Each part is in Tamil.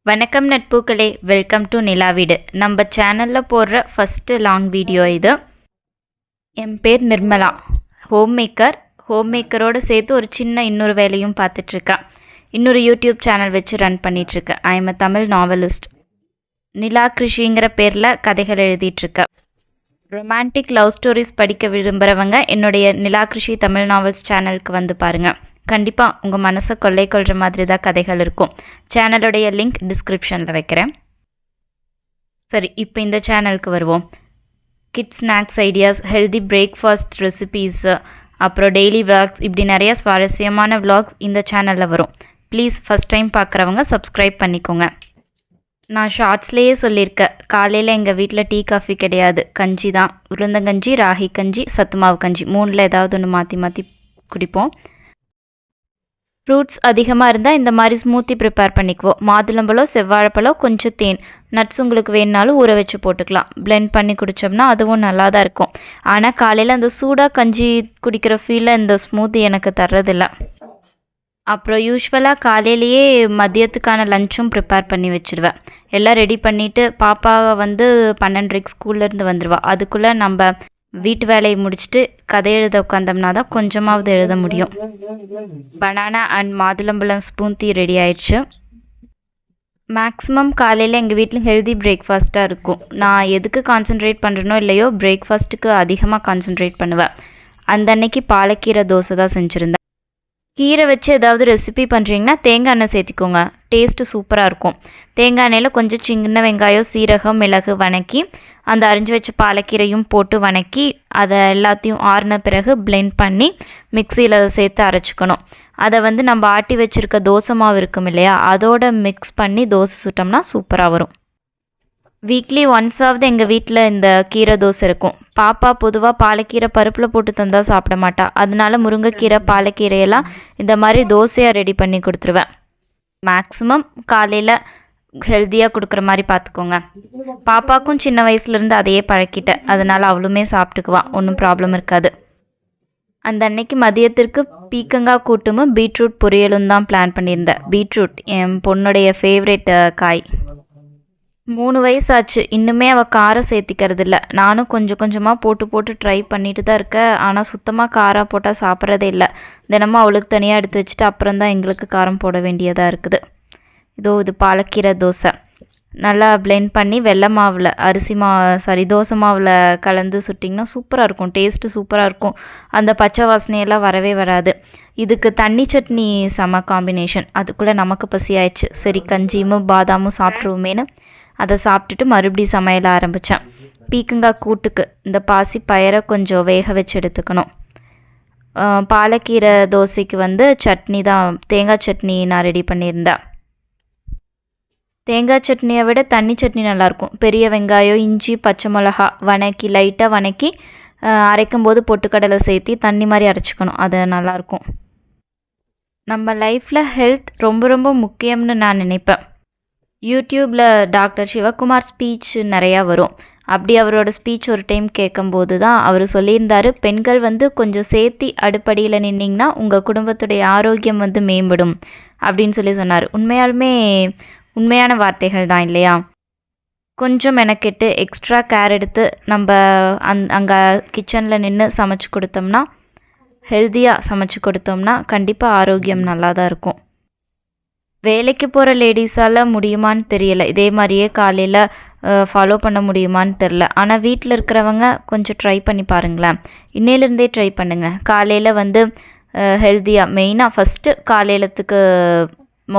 வணக்கம் நட்புகளே, வெல்கம் டு நிலா வீடு. நம்ம சேனலில் போடுற ஃபஸ்ட்டு லாங் வீடியோ இது. என் பேர் நிர்மலா, ஹோம்மேக்கரோடு சேர்த்து ஒரு சின்ன இன்னொரு வேலையும் பார்த்துட்ருக்கேன். இன்னொரு யூடியூப் சேனல் வச்சு ரன் பண்ணிகிட்ருக்கேன். I am a Tamil novelist. Nila கிருஷிங்கிற பேரில் கதைகள் எழுதிட்டுருக்கேன். ரொமான்டிக் லவ் ஸ்டோரிஸ் படிக்க விரும்புகிறவங்க என்னுடைய நிலா கிருஷி தமிழ் நாவல்ஸ் சேனலுக்கு வந்து பாருங்கள். கண்டிப்பாக உங்கள் மனசை கொள்ளை கொள்கிற மாதிரி தான் கதைகள் இருக்கும். சேனலுடைய லிங்க் டிஸ்கிரிப்ஷனில் வைக்கிறேன். சரி, இப்போ இந்த சேனலுக்கு வருவோம். Kids snacks ideas, healthy breakfast recipes, அப்புறம் டெய்லி விளாக்ஸ், இப்படி நிறைய சுவாரஸ்யமான விளாக்ஸ் இந்த சேனலில் வரும். ப்ளீஸ் ஃபஸ்ட் டைம் பார்க்குறவங்க சப்ஸ்கிரைப் பண்ணிக்கோங்க. நான் ஷார்ட்ஸ்லேயே சொல்லியிருக்கேன், காலையில் எங்கள் வீட்டில் டீ காஃபி கிடையாது, கஞ்சி தான். உளுந்தங்கஞ்சி, ராகி கஞ்சி, சத்துமாவு கஞ்சி, மூணில் ஏதாவது ஒன்று மாற்றி மாற்றி குடிப்போம். ஃப்ரூட்ஸ் அதிகமாக இருந்தால் இந்த மாதிரி ஸ்மூத்தி ப்ரிப்பேர் பண்ணிக்குவோம். மாதுளம்பழம், செவ்வாழைப்பழம், கொஞ்சம் தேன், நட்ஸ் உங்களுக்கு வேணுனாலும் ஊற வச்சு போட்டுக்கலாம். பிளெண்ட் பண்ணி குடித்தோம்னா அதுவும் நல்லா தான் இருக்கும். ஆனால் காலையில் அந்த சூடாக கஞ்சி குடிக்கிற ஃபீலில் இந்த ஸ்மூத்தி எனக்கு தர்றதில்ல. அப்புறம் யூஸ்வலாக காலையிலேயே மதியத்துக்கான லஞ்சும் ப்ரிப்பேர் பண்ணி வச்சுருவேன். எல்லாம் ரெடி பண்ணிவிட்டு பாப்பாவை 12:30 ஸ்கூல்லேருந்து வந்துடுவா. அதுக்குள்ளே நம்ம வீட்டு வேலையை முடிச்சுட்டு கதை எழுத உட்காந்தோம்னா தான் கொஞ்சமாவது எழுத முடியும். பனானா அண்ட் மாதுளம்பழம் ஸ்பூந்தி ரெடி ஆயிடுச்சு. மேக்ஸிமம் காலையில் எங்கள் வீட்டில் ஹெல்தி பிரேக்ஃபாஸ்ட்டாக இருக்கும். நான் எதுக்கு கான்சென்ட்ரேட் பண்ணுறனோ இல்லையோ பிரேக்ஃபாஸ்ட்டுக்கு அதிகமாக கான்சென்ட்ரேட் பண்ணுவேன். அந்த அன்னைக்கு பாலக்கீரை தோசை தான் செஞ்சுருந்தேன். கீரை வச்சு ஏதாவது ரெசிபி பண்ணுறீங்கன்னா தேங்காய் எண்ணெய் சேர்த்திக்கோங்க, டேஸ்ட்டு சூப்பராக இருக்கும். தேங்காய் எண்ணெயில் கொஞ்சம் சின்ன வெங்காயம், சீரகம், மிளகு வணக்கி அந்த அரிஞ்சு வச்ச பாலக்கீரையும் போட்டு வணக்கி அதை எல்லாத்தையும் ஆறின பிறகு பிளெண்ட் பண்ணி மிக்சியில் சேர்த்து அரைச்சிக்கணும். அதை நம்ம ஆட்டி வச்சுருக்க தோசை மாவு இருக்கும் இல்லையா, அதோட மிக்ஸ் பண்ணி தோசை சுட்டோம்னா சூப்பராக வரும். வீக்லி ஒன்ஸாவது எங்கள் வீட்டில் இந்த கீரை தோசை இருக்கும். பாப்பா பொதுவாக பாலக்கீரை பருப்பில் போட்டு தந்தால் சாப்பிட மாட்டா. அதனால முருங்கைக்கீரை, பாலக்கீரையெல்லாம் இந்த மாதிரி தோசையாக ரெடி பண்ணி கொடுத்துருவேன். மேக்ஸிமம் காலையில் ஹெல்த்தியாக கொடுக்குற மாதிரி பார்த்துக்கோங்க. பாப்பாக்கும் சின்ன வயசுலேருந்து அதையே பழக்கிட்டேன். அதனால் அவளுமே சாப்பிட்டுக்குவான், ஒன்றும் ப்ராப்ளம் இருக்காது. அந்த அன்னைக்கு மதியத்திற்கு பீக்கங்காய் கூட்டுமும் பீட்ரூட் பொரியலும் தான் பிளான் பண்ணியிருந்தேன். பீட்ரூட் என் பொண்ணுடைய ஃபேவரேட் காய். 3 வயசாச்சு, இன்னுமே அவள் காரம் சேர்த்திக்கிறது இல்லை. நானும் கொஞ்சம் கொஞ்சமாக போட்டு ட்ரை பண்ணிட்டு தான் இருக்கேன். ஆனால் சுத்தமாக காரம் போட்டால் சாப்பிட்றதே இல்லை. தினமும் அவளுக்கு தனியாக எடுத்து வச்சுட்டு அப்புறம் தான் எங்களுக்கு காரம் போட வேண்டியதாக இருக்குது. இது பாலக்கீரை தோசை நல்லா பிளெண்ட் பண்ணி வெள்ளை மாவில் தோசை மாவில் கலந்து சுட்டிங்கன்னா சூப்பராக இருக்கும். டேஸ்ட்டு சூப்பராக இருக்கும். அந்த பச்சை வாசனையெல்லாம் வரவே வராது. இதுக்கு தண்ணி சட்னி செம காம்பினேஷன். அதுக்குள்ளே நமக்கு பசி ஆயிடுச்சு. சரி, கஞ்சியும் பாதாமும் சாப்பிட்ருவோமேனு அதை சாப்பிட்டுட்டு மறுபடியும் சமையல் ஆரம்பித்தேன். பீக்கங்காய் கூட்டுக்கு இந்த பாசி பயிரை கொஞ்சம் வேக வச்சு எடுத்துக்கணும். பாலக்கீரை தோசைக்கு சட்னி தான், தேங்காய் சட்னி நான் ரெடி பண்ணியிருந்தேன். தேங்காய் சட்னியை விட தண்ணி சட்னி நல்லாயிருக்கும். பெரிய வெங்காயம், இஞ்சி, பச்சை மிளகா லைட்டாக வணக்கி அரைக்கும்போது பொட்டுக்கடலை சேர்த்தி தண்ணி மாதிரி அரைச்சிக்கணும். அது நல்லாயிருக்கும். நம்ம லைஃப்பில் ஹெல்த் ரொம்ப ரொம்ப முக்கியம்னு நான் நினைப்பேன். யூடியூப்பில் டாக்டர் சிவகுமார் ஸ்பீச் நிறையா வரும். அப்படி அவரோட ஸ்பீச் ஒரு டைம் கேட்கும்போது தான் அவர் சொல்லியிருந்தார், பெண்கள் கொஞ்சம் சேர்த்தி அடுப்படியில் நின்னிங்கன்னா உங்கள் குடும்பத்துடைய ஆரோக்கியம் மேம்படும் அப்படின்னு சொன்னார். உண்மையான வார்த்தைகள் தான் இல்லையா? கொஞ்சம் மெனக்கெட்டு எக்ஸ்ட்ரா கேர் எடுத்து நம்ம அங்கே கிச்சனில் நின்று சமைச்சு கொடுத்தோம்னா, ஹெல்த்தியாக சமைச்சு கொடுத்தோம்னா கண்டிப்பாக ஆரோக்கியம் நல்லா தான் இருக்கும். வேலைக்கு போகிற லேடிஸால் முடியுமான்னு தெரியல, இதே மாதிரியே காலையில் ஃபாலோ பண்ண முடியுமான்னு தெரில. ஆனால் வீட்டில் இருக்கிறவங்க கொஞ்சம் ட்ரை பண்ணி பாருங்களேன். இன்னையிலேருந்தே ட்ரை பண்ணுங்கள். காலையில் ஹெல்த்தியாக மெயினாக ஃபஸ்ட்டு காலையிலத்துக்கு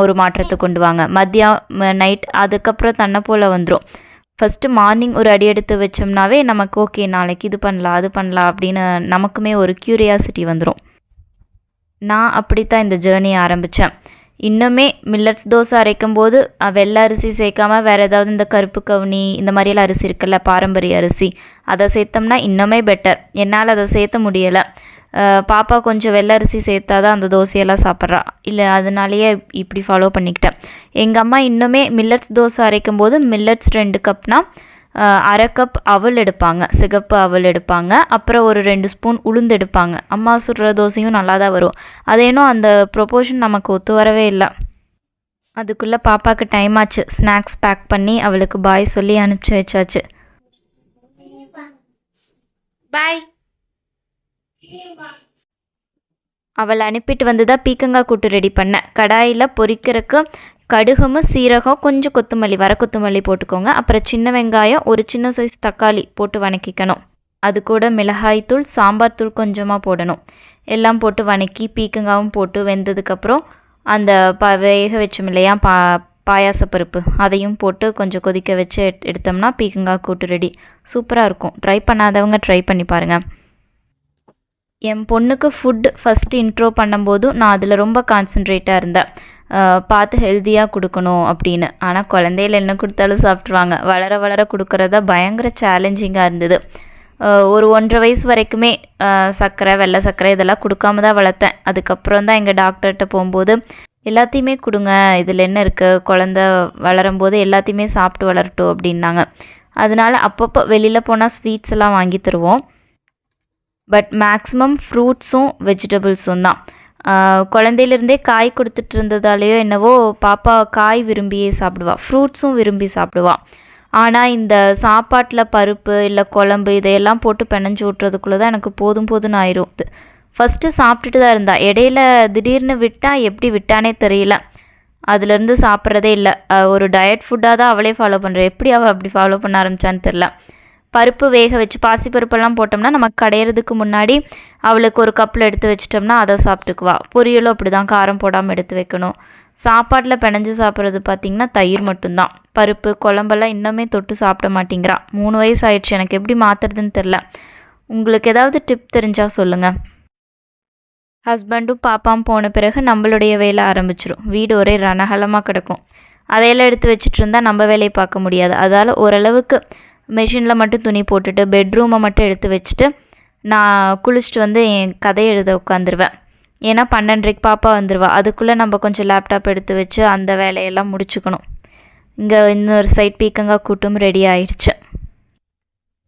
ஒரு மாற்றத்தை கொண்டு வாங்க. நைட் அதுக்கப்புறம் தன்னை போல் வந்துடும். ஃபஸ்ட்டு மார்னிங் ஒரு அடி எடுத்து வச்சோம்னாவே நமக்கு ஓகே, நாளைக்கு இது பண்ணலாம் அது பண்ணலாம் அப்படின்னு நமக்குமே ஒரு க்யூரியாசிட்டி வந்துடும். நான் அப்படித்தான் இந்த ஜேர்னி ஆரம்பித்தேன். இன்னுமே மில்லட்ஸ் தோசை அரைக்கும் போது வெள்ளை அரிசி சேர்க்காமல் வேறு ஏதாவது இந்த கருப்பு கவுனி இந்த மாதிரியெல்லாம் அரிசி இருக்குல்ல, பாரம்பரிய அரிசி, அதை சேர்த்தோம்னா இன்னுமே பெட்டர். என்னால் அதை சேர்த்த முடியலை. பாப்பா கொஞ்சம் வெள்ளை அரிசி சேர்த்தா தான் அந்த தோசையெல்லாம் சாப்பிட்றா. இல்லை, அதனாலேயே இப்படி ஃபாலோ பண்ணிக்கிட்டேன். எங்கள் அம்மா இன்னுமே மில்லட்ஸ் தோசை அரைக்கும் போது மில்லட்ஸ் 2 கப்னால் 1/2 கப் அவல் எடுப்பாங்க, சிகப்பு அவல் எடுப்பாங்க. அப்புறம் ஒரு 2 ஸ்பூன் உளுந்து எடுப்பாங்க. அம்மா சுடுற தோசையும் நல்லா தான் வரும். அதேனும் அந்த ப்ரொப்போர்ஷன் நமக்கு ஒத்து வரவே இல்லை. அதுக்குள்ளே பாப்பாவுக்கு டைம் ஆச்சு. ஸ்நாக்ஸ் பேக் பண்ணி அவளுக்கு பாய் சொல்லி அனுப்பிச்சி வச்சாச்சு. பாய். அவளை அனுப்பிட்டு வந்து தான் பீக்கங்காய் கூட்டு ரெடி பண்ணேன். கடாயில் பொரிக்கிறதுக்கு கடுகும் சீரகம் கொஞ்சம் கொத்தமல்லி வர கொத்தமல்லி போட்டுக்கோங்க. அப்புறம் சின்ன வெங்காயம் ஒரு சின்ன சைஸ் தக்காளி போட்டு வணக்கிக்கணும். அது கூட மிளகாய் தூள் சாம்பார் தூள் கொஞ்சமாக போடணும். எல்லாம் போட்டு வணக்கி பீக்கங்காவும் போட்டு வெந்ததுக்கப்புறம் அந்த வேக வச்சோம் இல்லையா பாயாசப்பருப்பு அதையும் போட்டு கொஞ்சம் கொதிக்க வச்சு எடுத்தோம்னா பீக்கங்காய் கூட்டு ரெடி. சூப்பராக இருக்கும். ட்ரை பண்ணாதவங்க ட்ரை பண்ணி பாருங்கள். என் பொண்ணுக்கு ஃபுட் ஃபஸ்ட்டு இன்ட்ரோ பண்ணும்போது நான் அதில் ரொம்ப கான்சன்ட்ரேட்டாக இருந்தேன். பார்த்து ஹெல்த்தியாக கொடுக்கணும் அப்படின்னு. ஆனால் குழந்தையில என்ன கொடுத்தாலும் சாப்பிட்ருவாங்க. வளர வளர கொடுக்குறதா பயங்கர சேலஞ்சிங்காக இருந்தது. ஒரு 1.5 வயசு வரைக்குமே சர்க்கரை வெள்ளை சர்க்கரை இதெல்லாம் கொடுக்காம தான் வளர்த்தேன். அதுக்கப்புறம் தான் எங்கள் டாக்டர்கிட்ட போகும்போது எல்லாத்தையுமே கொடுங்க, இதில் என்ன இருக்குது, குழந்த வளரும்போது எல்லாத்தையுமே சாப்பிட்டு வளரட்டும் அப்படின்னாங்க. அதனால அப்பப்போ வெளியில் போனால் ஸ்வீட்ஸ் எல்லாம் வாங்கி தருவோம். பட் மேக்ஸிமம் ஃப்ரூட்ஸும் வெஜிடபிள்ஸும் தான். குழந்தையிலேருந்தே காய் கொடுத்துட்டு இருந்ததாலேயோ என்னவோ பாப்பா காய் விரும்பியே சாப்பிடுவா, ஃப்ரூட்ஸும் விரும்பி சாப்பிடுவா. ஆனால் இந்த சாப்பாட்டில் பருப்பு இல்லை குழம்பு இதையெல்லாம் போட்டு பிணைஞ்சு விட்றதுக்குள்ளே தான் எனக்கு போதும் போதும்னு ஆயிரும். ஃபஸ்ட்டு சாப்பிட்டுட்டு தான் இருந்தா, இடையில திடீர்னு விட்டால் எப்படி விட்டானே தெரியல. அதுலேருந்து சாப்பிட்றதே இல்லை. ஒரு டயட் ஃபுட்டாக தான் அவளே ஃபாலோ பண்ணுறா. எப்படி அவள் அப்படி ஃபாலோ பண்ண ஆரம்பித்தான்னு தெரில. பருப்பு வேக வச்சு பாசிப்பருப்பெல்லாம் போட்டோம்னா நமக்கு கடையிறதுக்கு முன்னாடி அவளுக்கு ஒரு கப்பில் எடுத்து வச்சிட்டோம்னா அதை சாப்பிட்டுக்குவா. பொரியலும் அப்படி தான் காரம் போடாமல் எடுத்து வைக்கணும். சாப்பாட்டில் பிணைஞ்சு சாப்பிட்றது பார்த்திங்கன்னா தயிர் மட்டும்தான். பருப்பு குழம்பெல்லாம் இன்னுமே தொட்டு சாப்பிட மாட்டேங்கிறா. 3 வயசு ஆயிடுச்சு. எனக்கு எப்படி மாற்றுறதுன்னு தெரில. உங்களுக்கு ஏதாவது டிப் தெரிஞ்சால் சொல்லுங்கள். ஹஸ்பண்டும் பாப்பாவும் போன பிறகு நம்மளுடைய வேலை ஆரம்பிச்சிடும். வீடு ஒரே ரணகலமாக கிடக்கும். அதையெல்லாம் எடுத்து வச்சுட்டு இருந்தால் நம்ம வேலையை பார்க்க முடியாது. அதால் ஓரளவுக்கு மெஷினில் மட்டும் துணி போட்டுட்டு பெட்ரூமை மட்டும் எடுத்து வச்சுட்டு நான் குளிச்சுட்டு வந்து என் கதையை எழுத உட்காந்துருவேன். ஏன்னா 12:30 பாப்பா வந்துடுவா. அதுக்குள்ளே நம்ம கொஞ்சம் லேப்டாப் எடுத்து வச்சு அந்த வேலையெல்லாம் முடிச்சுக்கணும். இங்கே இன்னொரு சைட் பீக்கங்காய் கூட்டும் ரெடி ஆயிடுச்சு.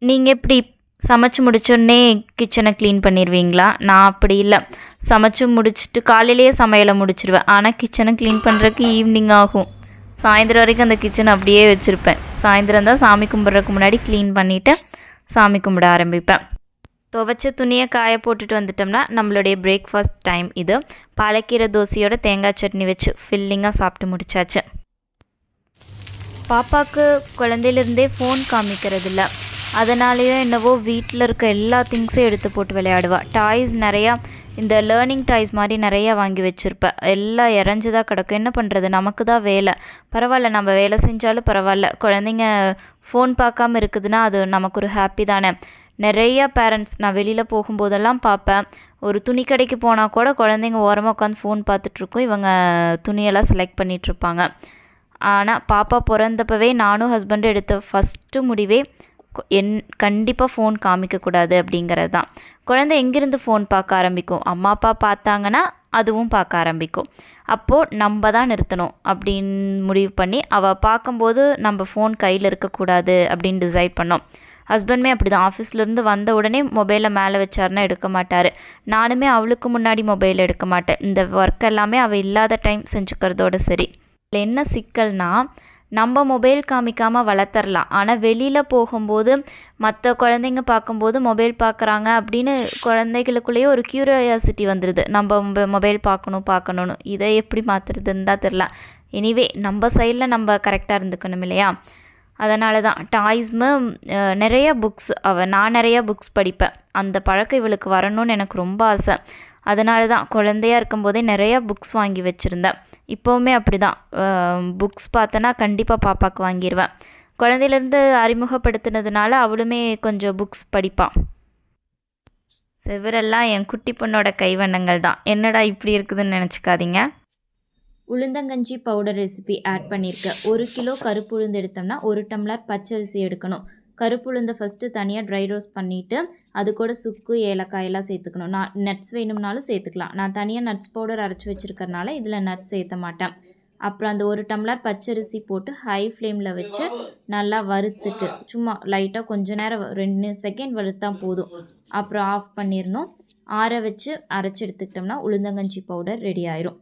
நீங்கள் எப்படி சமைச்சு முடிச்சோடனே கிச்சனை க்ளீன் பண்ணிடுவீங்களா? நான் அப்படி இல்லை. சமைச்சு முடிச்சுட்டு காலையிலேயே சமையலை முடிச்சிடுவேன். ஆனால் கிச்சனை க்ளீன் பண்ணுறதுக்கு ஈவினிங் ஆகும். சாயந்தரம் வரைக்கும் அந்த கிச்சனை அப்படியே வச்சுருப்பேன். சாயந்தரம் தான் சாமி கும்பிட்றதுக்கு முன்னாடி க்ளீன் பண்ணிவிட்டு சாமி கும்பிட ஆரம்பிப்பேன். துவைச்ச துணியை காய போட்டுட்டு வந்துட்டோம்னா நம்மளுடைய பிரேக்ஃபாஸ்ட் டைம் இது. பாலக்கீரை தோசையோட தேங்காய் சட்னி வச்சு ஃபில்லிங்காக சாப்பிட்டு முடிச்சாச்சு. பாப்பாவுக்கு குழந்தையிலேருந்தே ஃபோன் காமிக்கிறதில்ல. அதனாலேயோ என்னவோ வீட்டில் இருக்க எல்லா திங்ஸையும் எடுத்து போட்டு விளையாடுவா. டாய்ஸ் நிறையா இந்த லேர்னிங் டாய்ஸ் மாதிரி நிறையா வாங்கி வச்சுருப்பேன். எல்லாம் இறஞ்சி தான் கிடக்கும். என்ன பண்ணுறது, நமக்கு தான் வேலை. பரவாயில்ல, நம்ம வேலை செஞ்சாலும் பரவாயில்ல. குழந்தைங்க ஃபோன் பார்க்காம இருக்குதுன்னா அது நமக்கு ஒரு ஹாப்பி தானே. நிறையா பேரண்ட்ஸ் நான் வெளியில் போகும்போதெல்லாம் பார்ப்பேன். ஒரு துணி கடைக்கு போனால் கூட குழந்தைங்க ஓரமாக உட்காந்து ஃபோன் பார்த்துட்ருக்கோம். இவங்க துணியெல்லாம் செலக்ட் பண்ணிகிட்ருப்பாங்க. ஆனால் பாப்பா பிறந்தப்பவே நானும் ஹஸ்பண்டும் எடுத்த ஃபஸ்ட்டு முடிவே கண்டிப்பாக ஃபோன் காமிக்கக்கூடாது அப்படிங்கிறது தான். குழந்தை எங்கேருந்து ஃபோன் பார்க்க ஆரம்பிக்கும்? அம்மா அப்பா பார்த்தாங்கன்னா அதுவும் பார்க்க ஆரம்பிக்கும். அப்போது நம்ம தான் நிறுத்தணும் அப்படின்னு முடிவு பண்ணி அவள் பார்க்கும்போது நம்ம ஃபோன் கையில் இருக்கக்கூடாது அப்படின்னு டிசைட் பண்ணோம். ஹஸ்பண்டுமே அப்படி தான். ஆஃபீஸ்லேருந்து வந்த உடனே மொபைலை மேலே வச்சாருன்னா எடுக்க மாட்டார். நானுமே அவளுக்கு முன்னாடி மொபைல் எடுக்க மாட்டேன். இந்த ஒர்க் எல்லாமே அவள் இல்லாத டைம் செஞ்சுக்கிறதோட சரி. இதில் என்ன சிக்கல்னால், நம்ம மொபைல் காமிக்காமல் வளர்த்தரலாம். ஆனால் வெளியில் போகும்போது மற்ற குழந்தைங்க பார்க்கும்போது மொபைல் பார்க்குறாங்க அப்படின்னு குழந்தைகளுக்குள்ளேயே ஒரு க்யூரியாசிட்டி வந்துடுது. நம்ம மொபைல் பார்க்கணுன்னு. இதை எப்படி மாற்றுறதுன்னு தான் தெரில. எனிவே நம்ம சைடில் நம்ம கரெக்டாக இருந்துக்கணும் இல்லையா? அதனால தான் டாய்ஸ்மு நிறைய புக்ஸ் நான் நிறையா புக்ஸ் படிப்பேன். அந்த பழக்கம் இவளுக்கு வரணும்னு எனக்கு ரொம்ப ஆசை. அதனால தான் குழந்தையாக இருக்கும்போதே நிறையா புக்ஸ் வாங்கி வச்சுருந்தேன். இப்போவுமே அப்படி தான். புக்ஸ் பார்த்தேன்னா கண்டிப்பாக பாப்பாவுக்கு வாங்கிடுவேன். குழந்தையிலேருந்து அறிமுகப்படுத்தினதுனால அவளுமே கொஞ்சம் புக்ஸ் படிப்பாள். செவரெல்லாம் என் குட்டி பொண்ணோட கைவண்ணங்கள் தான். என்னடா இப்படி இருக்குதுன்னு நினச்சிக்காதீங்க. உளுந்தங்கஞ்சி பவுடர் ரெசிபி ஆட் பண்ணியிருக்கேன். 1 கிலோ கருப்பு உளுந்து எடுத்தோம்னா 1 டம்ளர் பச்சரிசி எடுக்கணும். கருப்பு உளுந்தை ஃபஸ்ட்டு தனியாக ட்ரை ரோஸ்ட் பண்ணிவிட்டு அது கூட சுக்கு ஏலக்காயெல்லாம் சேர்த்துக்கணும். நான் நட்ஸ் வேணும்னாலும் சேர்த்துக்கலாம். நான் தனியாக நட்ஸ் பவுடர் அரைச்சி வச்சுருக்கறனால இதில் நட்ஸ் சேர்த்த மாட்டேன். அப்புறம் அந்த 1 டம்ளர் பச்சரிசி போட்டு ஹை ஃப்ளேமில் வச்சு நல்லா வறுத்துட்டு சும்மா லைட்டாக கொஞ்ச நேரம் 2 செகண்ட் வறுத்தா போதும். அப்புறம் ஆஃப் பண்ணிடணும். ஆற வச்சு அரைச்சி எடுத்துக்கிட்டோம்னா உளுந்தங்கஞ்சி பவுடர் ரெடி ஆயிரும்.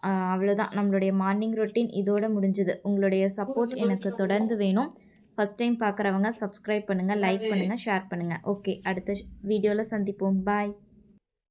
அவ்வளோதான், நம்மளுடைய மார்னிங் ரொட்டீன் இதோட முடிஞ்சுது. உங்களுடைய சப்போர்ட் எனக்கு தொடர்ந்து வேணும். ஃபஸ்ட் டைம் பார்க்குறவங்க சப்ஸ்கிரைப் பண்ணுங்கள், லைக் பண்ணுங்கள், ஷேர் பண்ணுங்கள். ஓகே, அடுத்த வீடியோவில் சந்திப்போம். பாய்.